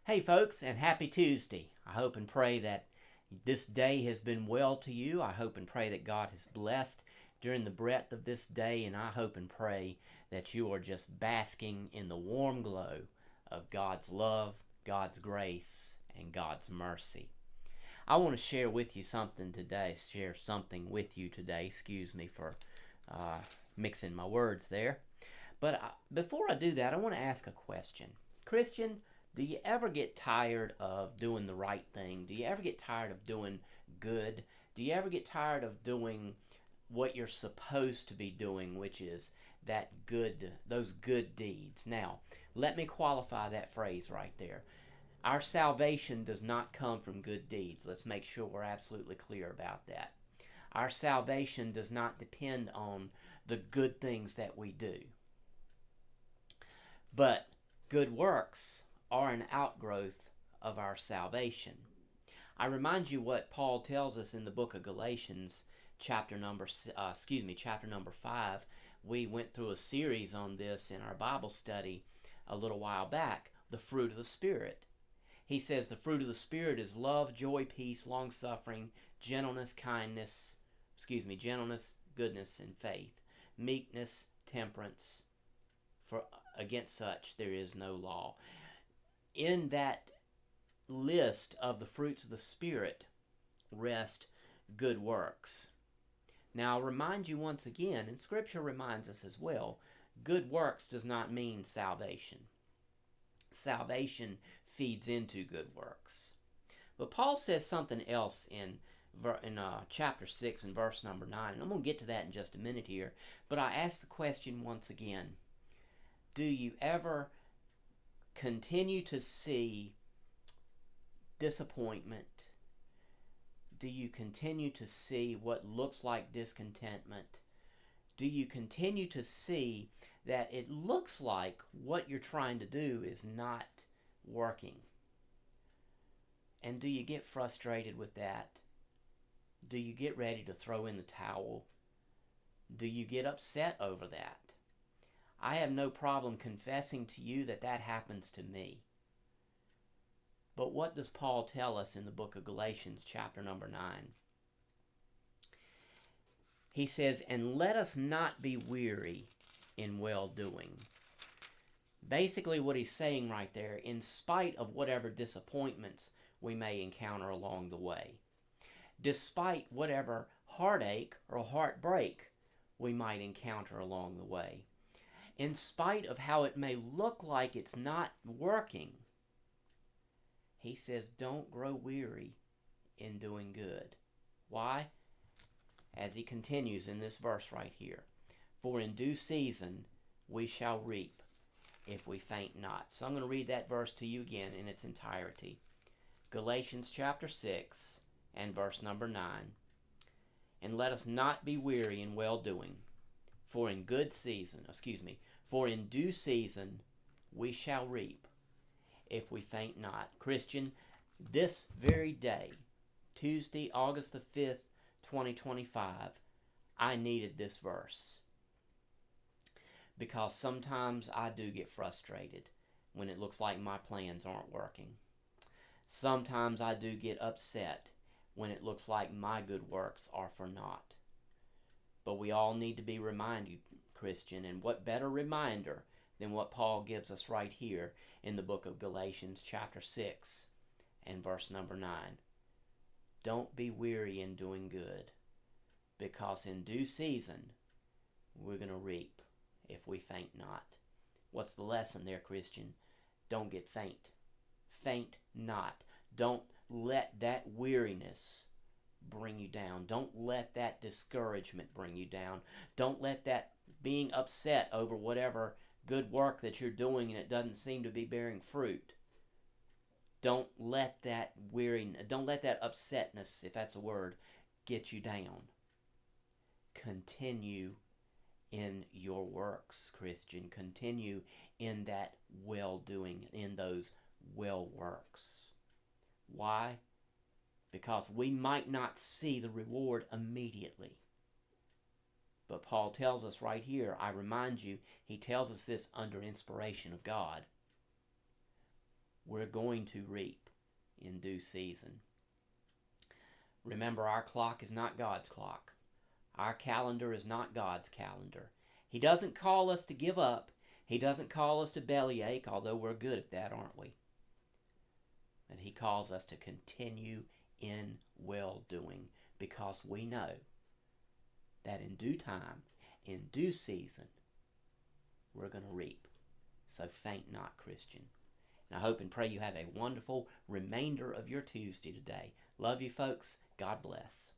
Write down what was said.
Hey, folks, and happy Tuesday. I hope and pray that this day has been well to you. I hope and pray that God has blessed during the breadth of this day, and I hope and pray that you are just basking in the warm glow of God's love, God's grace, and God's mercy. I want to share something with you today. Excuse me for mixing my words there. But before I do that, I want to ask a question. Christian, do you ever get tired of doing the right thing? Do you ever get tired of doing good? Do you ever get tired of doing what you're supposed to be doing, which is those good deeds? Now, let me qualify that phrase right there. Our salvation does not come from good deeds. Let's make sure we're absolutely clear about that. Our salvation does not depend on the good things that we do. But good works are an outgrowth of our salvation. I remind you what Paul tells us in the book of Galatians, chapter number 5. We went through a series on this in our Bible study a little while back, the fruit of the Spirit. He says the fruit of the Spirit is love, joy, peace, long-suffering, gentleness, goodness, and faith, meekness, temperance. For against such there is no law. In that list of the fruits of the Spirit rest good works. Now I'll remind you once again, and Scripture reminds us as well, good works does not mean salvation. Salvation feeds into good works. But Paul says something else in chapter 6 and verse number 9, and I'm going to get to that in just a minute here, but I ask the question once again, do you ever continue to see disappointment? Do you continue to see what looks like discontentment? Do you continue to see that it looks like what you're trying to do is not working? And do you get frustrated with that? Do you get ready to throw in the towel? Do you get upset over that? I have no problem confessing to you that happens to me. But what does Paul tell us in the book of Galatians, chapter number 9? He says, "And let us not be weary in well-doing." Basically what he's saying right there, in spite of whatever disappointments we may encounter along the way, despite whatever heartache or heartbreak we might encounter along the way, in spite of how it may look like it's not working, he says, don't grow weary in doing good. Why? As he continues in this verse right here, "For in due season we shall reap if we faint not." So I'm going to read that verse to you again in its entirety. Galatians chapter 6 and verse number 9. "And let us not be weary in well-doing, for in due season we shall reap if we faint not." Christian, this very day, Tuesday, August the 5th, 2025, I needed this verse. Because sometimes I do get frustrated when it looks like my plans aren't working. Sometimes I do get upset when it looks like my good works are for naught. But we all need to be reminded, Christian, and what better reminder than what Paul gives us right here in the book of Galatians chapter 6 and verse number 9. Don't be weary in doing good, because in due season we're going to reap if we faint not. What's the lesson there, Christian? Don't get faint. Faint not. Don't let that weariness bring you down. Don't let that discouragement bring you down. Don't let that being upset over whatever good work that you're doing and it doesn't seem to be bearing fruit. Don't let that upsetness, if that's a word, get you down. Continue in your works, Christian. Continue in that well-doing, in those well works. Why? Because we might not see the reward immediately. But Paul tells us right here, I remind you, he tells us this under inspiration of God. we're going to reap in due season. Remember, our clock is not God's clock. Our calendar is not God's calendar. He doesn't call us to give up. He doesn't call us to bellyache, although we're good at that, aren't we? And He calls us to continue in well-doing, because we know that in due time, in due season, we're going to reap. So faint not, Christian. And I hope and pray you have a wonderful remainder of your Tuesday today. Love you, folks. God bless.